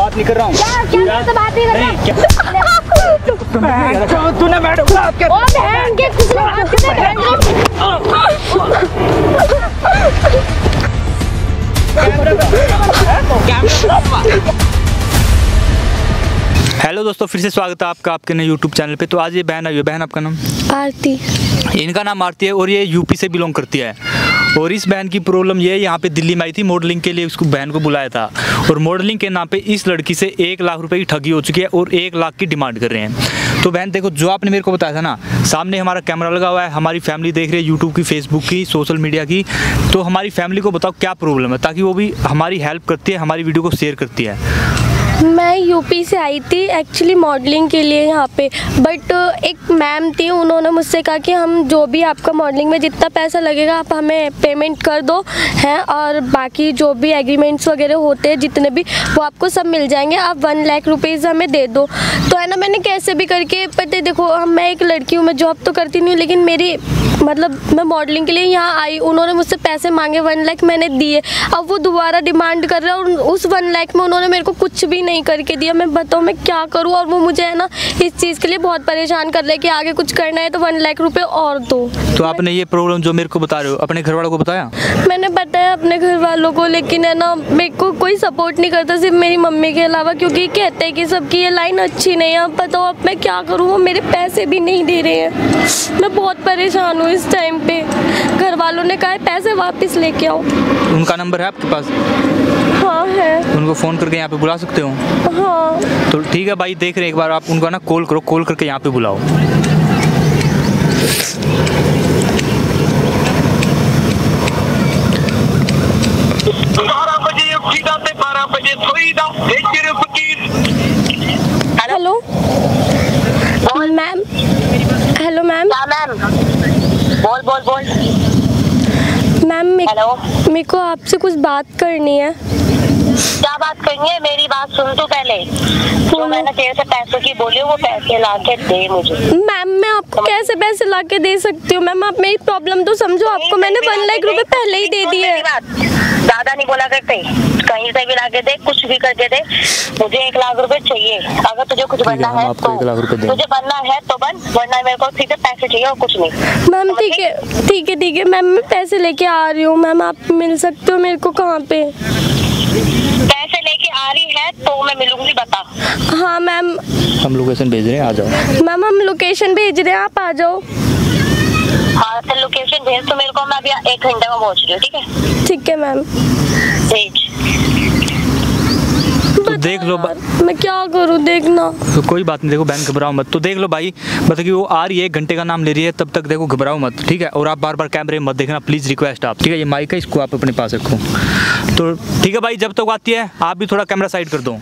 बात नहीं कर रहा हूँ। बात नहीं कर रहा। तूने मैडम हेलो दोस्तों, फिर से स्वागत है आपका आपके नए यूट्यूब चैनल पे। तो आज ये बहन आई है। बहन आपका नाम? आरती। इनका नाम आरती है और ये यूपी से बिलोंग करती है। और इस बहन की प्रॉब्लम ये है, यहाँ पे दिल्ली में आई थी मॉडलिंग के लिए, उसको बहन को बुलाया था और मॉडलिंग के नाम पे इस लड़की से 1 लाख रुपए की ठगी हो चुकी है और 1 लाख की डिमांड कर रहे हैं। तो बहन देखो, जो आपने मेरे को बताया था ना, सामने हमारा कैमरा लगा हुआ है, हमारी फैमिली देख रही है यूट्यूब की, फेसबुक की, सोशल मीडिया की। तो हमारी फैमिली को बताओ क्या प्रॉब्लम है, ताकि वो भी हमारी हेल्प करती है, हमारी वीडियो को शेयर करती है। मैं यूपी से आई थी एक्चुअली मॉडलिंग के लिए यहाँ पे, बट एक मैम थी, उन्होंने मुझसे कहा कि हम जो भी आपका मॉडलिंग में जितना पैसा लगेगा आप हमें पेमेंट कर दो हैं, और बाकी जो भी एग्रीमेंट्स वगैरह होते हैं जितने भी, वो आपको सब मिल जाएंगे, आप 1 लाख रुपीज़ हमें दे दो। तो है ना, मैंने कैसे भी करके, पता देखो मैं एक लड़की हूँ, मैं जॉब तो करती नहीं हूँ, लेकिन मेरी मतलब मैं मॉडलिंग के लिए यहाँ आई, उन्होंने मुझसे पैसे मांगे 1 लाख, मैंने दिए। अब वो दोबारा डिमांड कर रहे हैं और उस 1 लाख में उन्होंने मेरे को कुछ भी नहीं करके दिया। मैं बताऊँ मैं क्या करूँ, और वो मुझे है ना इस चीज़ के लिए बहुत परेशान कर रहे हैं कि आगे कुछ करना है तो 1 लाख रुपए और दो। तो आपने ये प्रॉब्लम जो मेरे को बता रहे हो अपने घर वालों को बताया? मैंने बताया अपने घर वालों को, लेकिन है ना मेरे को कोई सपोर्ट नहीं करता, सिर्फ मेरी मम्मी के अलावा, क्योंकि कहते हैं कि सबकी ये लाइन अच्छी नहीं है। अब बताओ अब मैं क्या करूँ, वो मेरे पैसे भी नहीं दे रहे हैं। मैं बहुत परेशान हूँ इस टाइम पे। घर वालों ने कहा पैसे वापस लेके आओ। उनका नंबर है आपके पास? हाँ है। उनको फ़ोन करके यहाँ पे बुला सकते हो? हाँ। तो ठीक है भाई, देख रहे एक बार आप उनको ना कॉल करो, कॉल करके यहाँ पे बुलाओ। 12 बजे उठी जाते, 12 बजे सोई दा, तेरे फकीर। Hello ma'am. Hello ma'am. क्या मैम? बोल बोल बोल। मैम मेरे को आपसे कुछ बात करनी है। क्या बात करनी है? मेरी बात सुन तू पहले। जो मैंने तेरे से पैसों की बोली वो पैसे ला के दे मुझे। मैम मैं आपको कैसे पैसे ला के दे सकती हूँ? मैम आप मेरी प्रॉब्लम तो समझो, आपको मैंने 1 लाख रुपए पहले ही दे दिए। ज्यादा नहीं बोला करते, कहीं से भी ला के दे, कुछ भी करके दे, मुझे 1 लाख रुपए चाहिए। अगर तुझे कुछ बनना है तो तुझे बनना है तो बन, वरना मेरे को सीधे पैसे चाहिए और कुछ नहीं। मैम ठीक है मैम, मैं पैसे लेके आ रही हूँ। मैम आप मिल सकते हो मेरे को कहाँ पे? पैसे लेके आ रही है तो मैं मिलूंगी, बता। हाँ मैम। हम लोकेशन भेज रहे हैं, आ जाओ। मैम हम लोकेशन भेज रहे हैं, आप आ जाओ। हाँ तो लोकेशन भेज तो मेरे को, मैं अभी 1 घंटे में पहुँच रही हूँ। ठीक है? ठीक है मैम। भेज। तो देख लो, मैं क्या करूँ, देखना। तो कोई बात नहीं, देखो बहन घबराओ मत। तो देख लो भाई, मतलब कि वो आ रही है, 1 घंटे का नाम ले रही है, तब तक देखो घबराओ मत, ठीक है? और आप बार बार कैमरे मत देखना प्लीज़, रिक्वेस्ट आप, ठीक है? ये माइक है, इसको आप अपने पास रखो। तो ठीक है भाई, जब तक आती है आप भी थोड़ा कैमरा साइड कर दो।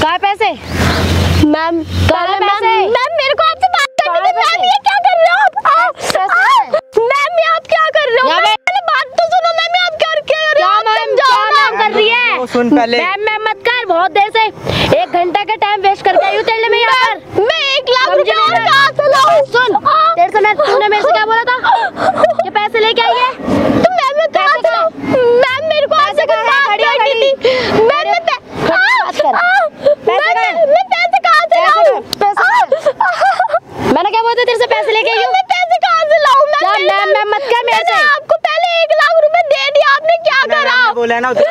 कहाँ पैसे? मैम मेरे को आपसे बात करनी थी। मैम ये क्या कर रहे हो आप? मैम ये आप क्या कर रहे हो? पहले बात तो सुनो मैम, आप क्या कर रही है? सुन पहले। मैम मत कर, बहुत देर से 1 घंटा का टाइम वेस्ट करके आई हूँ तेरे लिए मैं यहाँ पर। मैं 1 लाख रुपए और कहाँ से लाऊं? सुन, तेरे से तूने मेरे से क्या बोला था कि पैसे लेके आई है? तो मैम मैं कहाँ से लाऊं? मैम मेरे को आपसे कुछ बात करनी थी। मैम मैं पैसे कहाँ से लाऊं? मैंने क्या बोला था तेरे से पैसे लेके आई हूँ? मैं पैसे कहाँ से लाऊं? मैम मत कर मेरे से। आपको पहले 1 लाख रुपए दे दिया, आपने क्या करा? बोला ना तू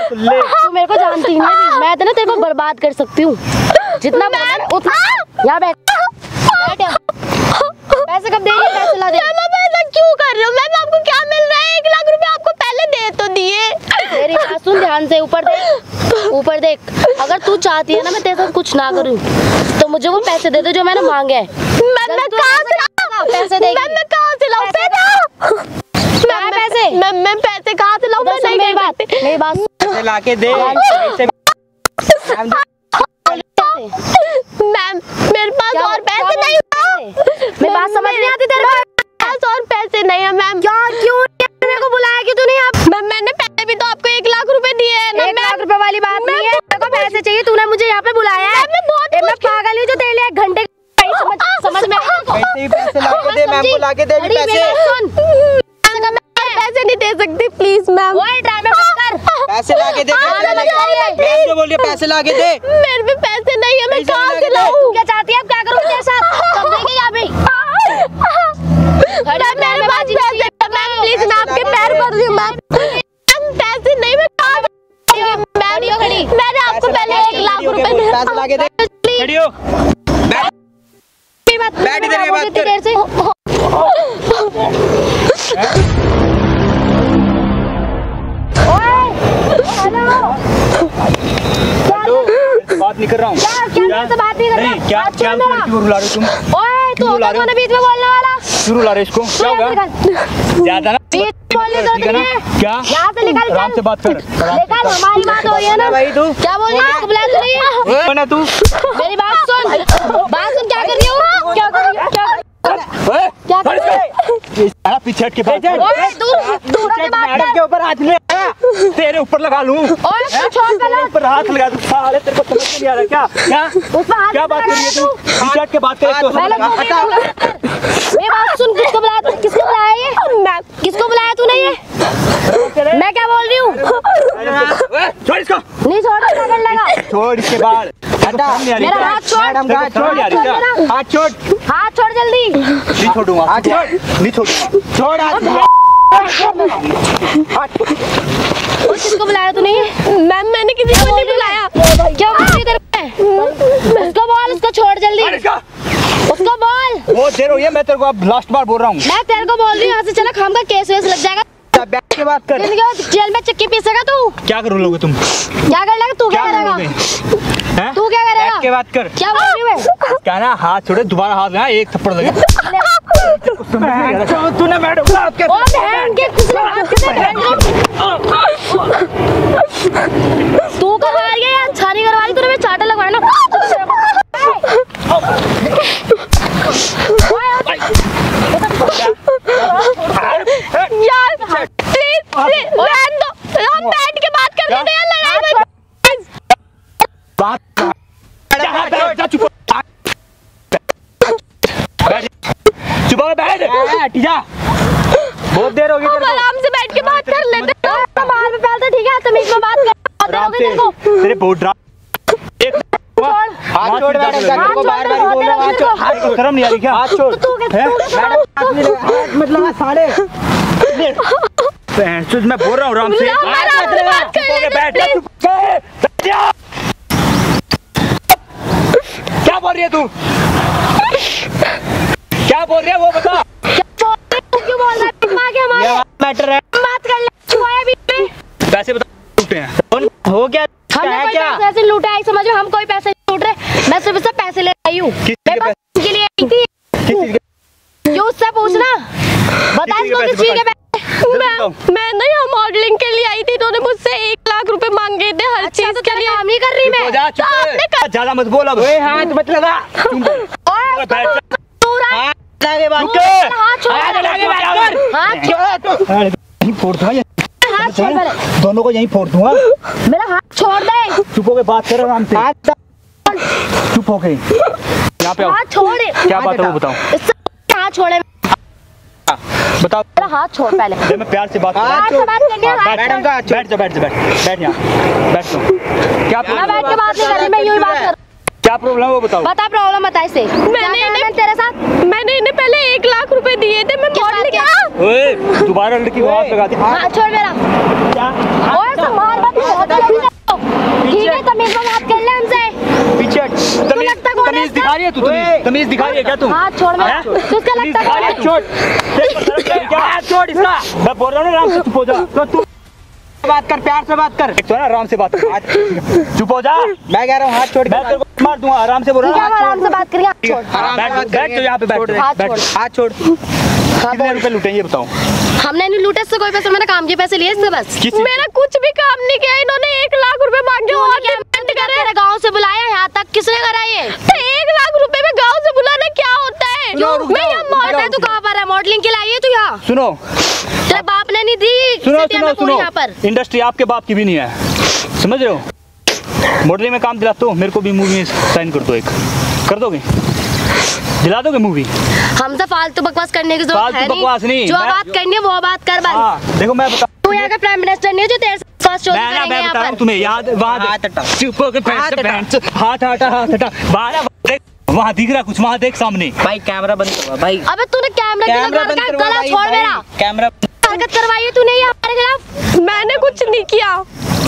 मेरे को जानती नहीं, मैं तो ना तेरे को बर्बाद कर सकती हूँ। जितना उतना यहाँ बैठ। पैसे कब दे रही है? पैसे ला दे। मैम ऐसा क्यों कर रहे हो? मैम आपको क्या मिल रहा है? 1 लाख रुपए आपको पहले दे तो दिए। मेरी बात सुन ध्यान से, ऊपर देख। अगर तू चाहती है ना मैं तेरे साथ कुछ ना करूँ तो मुझे वो पैसे दे दे जो मैंने मांगे हैं। मैं कहाँ से लाऊं? पैसे दे। मैं कहाँ से लाऊं पैसे? मैं पैसे कहाँ से लाऊं? मेरी बात पैसे लाके दे। मैम मेरे पास और पैसे नहीं है। मेरी बात समझ नहीं आती तेरे पास और पैसे नहीं है मैम। क्यों मेरे को बुलाया कि तूने यहाँ? मैम मैंने पहले भी तो आपको 1 लाख रुपए दिए हैं ना। 1 लाख रुपए वाली बात नहीं है, मेरे को पैसे चाहिए। तूने मुझे यहाँ पे बुलाया है? मैं पागल हूँ जो तेरे लिए 1 घंटे समझ में पैसे बोलिए पैसे ला के दे। मेरे पे पैसे नहीं है, मैं कहाँ से लाऊं? क्या चाहती है? अब क्या करूँ तेरे साथ? कब देंगे यहाँ पे? मेरे पास पैसे, मैम प्लीज मैं आपके पैर पड़ रही हूँ मैम। पैसे नहीं, मैं कहाँ मैंने आपको पहले 1 लाख रुपए पैसे ला के दे। खड़ी हो। बैठ इधर, ये बात कर। बात नहीं कर रहा हूँ। क्या बात नहीं कर रहा? क्या क्या क्यों रुला रहे हो तुम? ओए तू होगा कौन बीच में बोलने वाला? क्यों रुला रहे इसको? क्या होगा? ज्यादा ना बोलने दो तुझे। क्या? यहाँ से निकल, आराम से बात कर। लेकिन हमारी बात हो रही है ना भाई। तू क्या बोल रही है? बुला तो नहीं है ना तू। मेरी बात सुन, क्या कर रही हो? क्या कर रही हो? क्या कर रही हो? पीछे हट के बात कर। मैडम के ऊपर हाथ ले, तेरे ऊपर लगा लूं। ऊपर हाथ लगा दूं। साले तेरे को समझ नहीं आ रहा क्या? क्या बात कर रही है तू? पीछे हट के बात कर। मेरी बात सुन, किसको बुलाया? किसको बुलाया ये? किसको बुलाया तूने ये? मैं क्या बोल रही हूँ? छोड़ इसको। नहीं छोड़, क्या कर लेगा? छोड़ इसके बाल। मेरा हाथ छोड़। हाथ छोड़। हाथ छोड़ जल्दी। नहीं छोड़ूंगा। नहीं छोड़ूंगा। छोड़ हाथ। किसको बुलाया तूने? मैम मैंने किसी को नहीं बुलाया। क्या बोल रही है? उसको बोल, उसको छोड़ जल्दी। उसको बोल। बहुत देर हो गई है, मैं तेरे को अब लास्ट बार बोल रहा हूँ। मैं तेरे को बोल रही हूँ, यहाँ से चला, खाम का केस वेस लग जाएगा। बैठ के बात कर। जेल में चक्की पीसेगा तू। क्या कर लोगे तुम? क्या कर लेगा? तू क्या करेगा? तू क्या करेगा? बैठ के बात कर। क्या बोल रही है? क्या ना हाथ छोड़े, दोबारा हाथ लगा, एक थप्पड़ लगे। तूने मैडम तू करवा रही है? अच्छा नहीं करवा रही तूने? मैं चाटा लगवाया ना। यार प्लीज रहने दो, हम बैठ के बात कर लेते हैं। लड़ाई मत चुप बैठ जा। बहुत देर हो गई। आराम से बैठ के बात कर लेते हैं। बाहर में पहले ठीक है, तमीज में बात कर। तेरे बहुत ड्रा हाथ छोड़ मैडम को, बार-बार बोल रहा हूं। हाथ छोड़। शर्म नहीं आ रही क्या? हाथ छोड़। मैडम मतलब साले मैं बोल रहा हूँ आराम से। क्या बोल रही है तू? क्या बोल रही है वो बता। क्यों बोल रहा है? मैटर है, बात कर ले। पैसे बता लूटे हैं। हो गया हमने कोई पैसे लूटा है समझ में? हम कोई पैसे नहीं लूट रहे। मैं सिर्फ इससे पैसे ले आई हूँ। मैं के लिए आई थी। क्यों उससे पूछना? बता इसको किस चीज के पैसे? मैं ना यहाँ मॉडलिंग के लिए आई थी। इन्होंने मुझसे 1 लाख रुपए मांगे थे हर चीज के लिए। काम ही कर रही मैं। ज्यादा मत बोल। अब हाथ मत लगा। दोनों को यहीं फोड़ दूंगा। मेरा हाथ छोड़ दे। चुप होके बात कर आराम से। चुप होके यहाँ पे आओ। हाथ छोड़। क्या बात है वो बताओ। हाथ छोड़े। बताओ। मेरा हाथ छोड़ पहले। मैं प्यार से बात मैडम का बैठ जा बैठ यहाँ बैठ जाओ। क्या मैं बैठ के बात नहीं कर रही, मैं यूं ही बात कर। क्या प्रॉब्लम है वो बताओ। बता प्रॉब्लम बता इसे। मैंने तेरे साथ मैंने इन्हें पहले 1 लाख रुपए दिए थे। मैं ओए दोबारा लड़की को हाथ लगा दी। हाथ छोड़ मेरा। ओए संभाल मत। ठीक है तमीज में बात कर ले हमसे। पीछे तमीज दिखा रही है तू? तमीज दिखा रही है क्या तुम? हाथ छोड़ मेरा। उसका लगता है छोड़। हाथ छोड़ इसका। मैं बोल रहा हूँ आराम से चुप हो जा। तो तू बात कर, प्यार से बात कर। तो ना आराम से बात कर। चुप हो जा। मैं कह रहा हूँ हाथ छोड़। मैं तेरे को मार दूंगा। आराम से बोल रहा हूँ। आराम से बात करिए। बैठ तो यहाँ पे बैठ। हाथ छोड़। कितने रुपए लूटे ये बताओ। हमने नहीं लूटे इससे कोई पैसे। मैंने काम के पैसे लिए इससे बस। मेरा कुछ भी काम नहीं किया। इन्होंने 1 लाख रुपए मांगे। तेरे गाँव से बुलाया यहाँ तक किसने करा ये? 1 लाख रुपए में गाँव से बुलाना क्या होता है? मैं यहाँ मॉडल। तू कहाँ पर है? मॉडलिंग के लिए तू यहाँ? सुनो तेरे बाप ने नहीं दी। सुनो यहाँ पर इंडस्ट्री आपके बाप की भी नहीं है, समझ रहे हो? मॉडलिंग में काम दिलाते हो, मेरे को भी मूवी में साइन कर दो। एक कर दोगे? दिला दोगे मूवी? हमसे फालतू बकवास करने की जरूरत है बकवास नहीं। जो बात करनी है वो बात कर बस। देखो मैं बता, तू यहाँ का प्राइम मिनिस्टर नहीं है जो तेरे बकवास चोरी मैं करेंगे यहाँ बता रहा हूँ पर। तुम्हें याद हाथ हटा। चुप होकर हाथ हटा वहाँ दिख रहा कुछ, वहाँ देख सामने। भाई कैमरा बंद करवा भाई। अबे तूने कैमरा क्यों लगा रखा है? गला छोड़ मेरा। कैमरा हरकत करवाई है तूने ये हमारे खिलाफ। मैंने कुछ नहीं किया।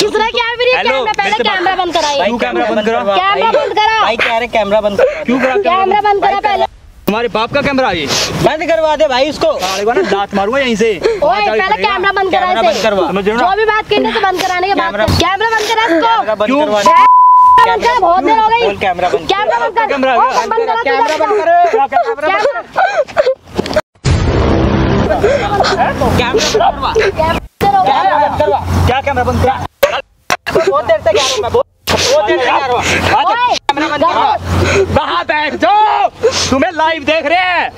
किसने किया है? फिर ये हेलो, कैमरा पहले कैमरा बंद कराइए। क्यों कैमरा बंद करा? कैमरा बंद करा। भाई कह रहे कैमरा बंद करा। क्यों करा कैमरा बंद करा पहले। तुम्हारे बाप का कैमरा है ये? बंद करवा दे भाई उसको। साले को ना दांत मारूंगा यहीं से। ओए पहले कैमरा बंद करा कैमरा बंद इसे। करवा। समझ रहे हो ना? जो भी बात करनी है तो बंद कराने के बाद कैमरा बंद करा कैमरा इसको। बंद क्यों? करवा दे। बंद कर, बहुत देर हो गई। बोल कैमरा बंद। कैमरा बंद कर। कैमरा ओ, बंद करा, कैमरा बंद कैमरा कर। क्या कैमरा बंद? कैमरा बंद करवा। क्या कैमरा बंद करा? बहुत देर से कह रहा हूं मैं। बहुत देर से कह रहा हूं। ओए, कैमरा बंद करवा। कहाँ बैठ जाओ, तुम्हें लाइव देख रहे हैं।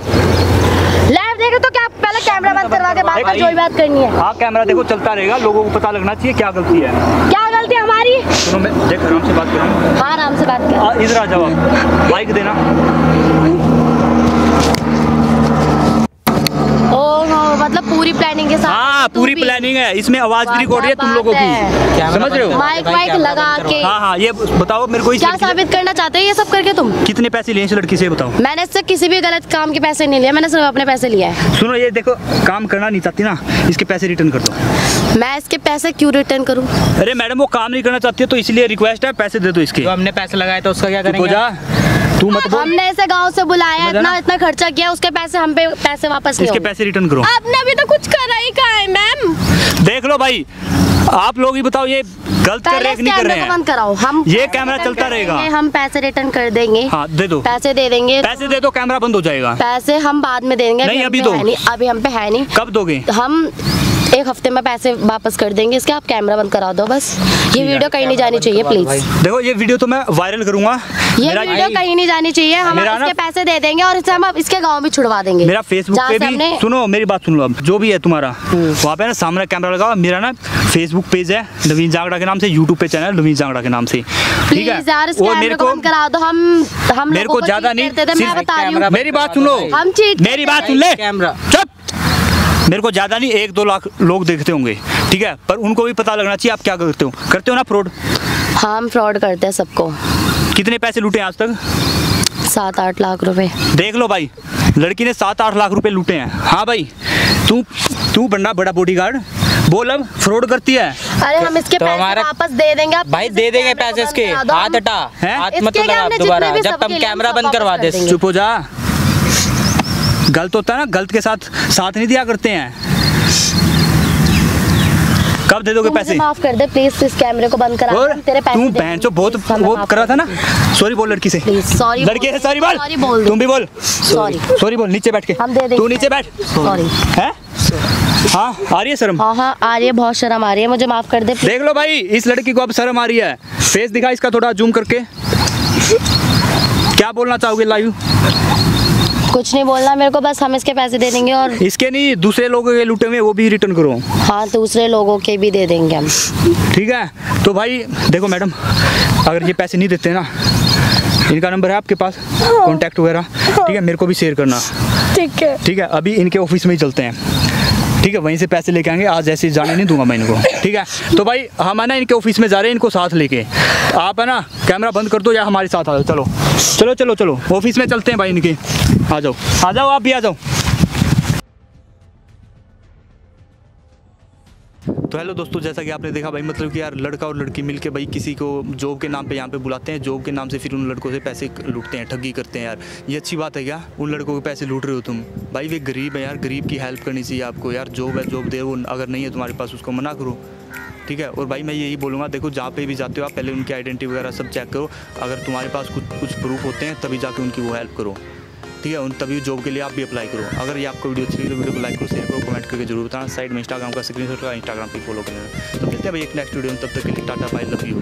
लाइव देखे तो क्या पहले कैमरा बंद करवा के बाद में जो भी बात करनी है। हाँ कैमरा देखो चलता रहेगा, लोगों को पता लगना चाहिए क्या गलती है। क्या गलती है हमारी? सुनो मैं देख आराम से बात कर रहा हूँ। हाँ आराम से बात कर। इधर आ जाओ आप, माइक देना। ओह मतलब पूरी प्लानिंग के साथ। हाँ तू पूरी भी। प्लानिंग है, इसमें आवाज भी रिकॉर्ड है तुम बात लोगों की। है। समझ रहे हो? माइक वाइक लगा के। हाँ हाँ ये बताओ मेरे को इस क्या लड़की से साबित करना चाहते हो ये सब करके तुम? कितने पैसे लिए इस लड़की से बताओ। मैंने इससे किसी भी गलत काम के पैसे नहीं लिए, मैंने सिर्फ अपने पैसे लिए हैं। सुनो ये देखो, काम करना नहीं चाहती ना, इसके पैसे रिटर्न कर दो। मैं इसके पैसे क्यों रिटर्न करूं? अरे मैडम वो काम नहीं करना चाहती है तो इसलिए रिक्वेस्ट है, पैसे दे दो इसके। जो हमने पैसे लगाए तो उसका क्या हो करेंगे? जा तू मत बोल, हमने इसे गांव से बुलाया, समझा ना? इतना खर्चा किया, उसके पैसे हम पे पैसे वापस नहीं इसके होंगे। पैसे रिटर्न करो। आपने अभी तो कुछ करा ही कहा है मैम। देख लो भाई, आप लोग ही बताओ ये गलत कर पहले रहे इस नहीं कर कैमरे रहे को बंद हैं। कराओ। हम ये पैसे कैमरा रिटर्न चलता कर रहेगा। देंगे, हम पैसे रिटर्न कर देंगे। हाँ दे दो पैसे दे देंगे। पैसे दे दो, कैमरा बंद हो जाएगा। पैसे हम बाद में देंगे। नहीं, हम अभी पे दो। है नहीं, अभी हम पे है नहीं। कब दोगे? हम एक हफ्ते में पैसे वापस कर देंगे इसके, आप कैमरा बंद करा दो बस। ये वीडियो कहीं नहीं जानी चाहिए प्लीज। देखो ये वीडियो तो मैं वायरल करूंगा। ये मेरा वीडियो कहीं नहीं जानी चाहिए। हम मेरा ना- इसके पैसे दे देंगे और इससे हम इसके गांव भी छुड़वा देंगे। मेरा फेसबुक जहाँ पे से भी हमने- सुनो मेरी बात सुन लो, अब जो भी है तुम्हारा वहाँ पे ना सामने कैमरा लगा हुआ। मेरा ना फेसबुक पेज है नवीन जांगड़ा के नाम से, यूट्यूब पे चैनल नवीन जांगड़ा के नाम से, ठीक है। प्लीज यार इस और कैमरे मेरे को बंद करा दो। हम मेरे लोगों को ज्यादा cheat नहीं, करते थे, मैं सिर्फ बता रही हूँ। मेरी बात सुन लो, हम cheat मेरी बात सुन ले। कैमरा चुप, मेरे को ज्यादा नहीं 1-2 लाख लोग देखते होंगे, ठीक है, पर उनको भी पता लगना चाहिए आप क्या करते हो ना फ्रॉड। हाँ हम फ्रॉड करते हैं सबको। कितने पैसे लूटे आज तक? 7-8 लाख रुपए। देख लो भाई, लड़की ने 7-8 लाख रुपए लूटे हैं। हाँ भाई तू बनना बड़ा बॉडीगार्ड, बोल अब फ्रॉड करती है। अरे हम इसके तो पैसे हमारा- वापस दे देंगे। आप भाई please दे इस देंगे कैमरे को पैसे बंद इसके। करा दो। हाथ हटा, हैं? हाथ इसके मत क्या लगा हमने दोबारा, जितने भी जब सबके तुम लिए कैमरा हम बंद सब करवा वापस दे। कर देंगे। चुप हो जा, गलत होता है ना, गलत के साथ साथ नहीं दिया करते हैं। कब दे दोगे तू मुझे पैसे? माफ कर दे प्लीज, इस कैमरे को बंद करा दे। और हम तेरे पैसे तू दे बहन चो देंगे। बहुत Please, हमें वो माफ कर रहा था ना, सॉरी बोल लड़की से, प्लीज सॉरी। लड़की से सॉरी बोल, सॉरी बोल दो। तुम भी बोल सॉरी। सॉरी बोल, नीचे बैठ के, हम दे देंगे। तू नीचे बैठ। सॉरी। है हाँ आ रही है शर्म? हाँ आ रही है, बहुत शर्म आ रही है, मुझे माफ कर दे। देख लो भाई, इस लड़की को अब शर्म आ रही है। फेस दिखा इसका थोड़ा जूम करके, क्या बोलना चाहोगे लाइव? कुछ नहीं बोलना मेरे को, बस हम इसके पैसे दे देंगे। और इसके नहीं, दूसरे लोगों के लूटे हुए वो भी रिटर्न करो, हाँ दूसरे लोगों के भी दे देंगे हम। ठीक है। तो भाई देखो मैडम, अगर ये पैसे नहीं देते ना, इनका नंबर है आपके पास, कांटेक्ट वगैरह, ठीक है, मेरे को भी शेयर करना, ठीक है। ठीक है। अभी इनके ऑफिस में ही चलते हैं, ठीक है, वहीं से पैसे लेके आएंगे। आज ऐसे जाने नहीं दूंगा मैं इनको, ठीक है। तो भाई हम है ना इनके ऑफिस में जा रहे हैं, इनको साथ लेके। आप है ना कैमरा बंद कर दो या हमारे साथ आ जाओ। चलो चलो चलो चलो, ऑफिस में चलते हैं भाई इनके। आ जाओ आ जाओ, आप भी आ जाओ। तो हेलो दोस्तों, जैसा कि आपने देखा भाई, मतलब कि यार लड़का और लड़की मिलके भाई किसी को जॉब के नाम पे यहाँ पे बुलाते हैं, जॉब के नाम से फिर उन लड़कों से पैसे लूटते हैं, ठगी करते हैं। यार ये अच्छी बात है क्या? उन लड़कों के पैसे लूट रहे हो तुम? भाई वे गरीब है यार, गरीब की हेल्प करनी चाहिए आपको यार। जॉब है, जॉब दे, वो अगर नहीं है तुम्हारे पास उसको मना करो, ठीक है। और भाई मैं यही बोलूँगा, देखो जहाँ पे भी जाते हो आप पहले उनकी आइडेंटिटी वगैरह सब चेक करो। अगर तुम्हारे पास कुछ प्रूफ होते हैं तभी जाके उनकी वो हेल्प करो, ठीक है। उन तभी जॉब के लिए आप भी अप्लाई करो। अगर ये आपको वीडियो अच्छी लगी तो वीडियो को लाइक करो, शेयर करो, कमेंट करके जरूर बताना। साइड में इंस्टाग्राम का स्क्रीनशॉट का, इंस्टाग्राम पे फॉलो कर लेना। तो मिलते हैं भाई एक नेक्स्ट वीडियो में, तब तक के लिए टाटा बाय, लव यू।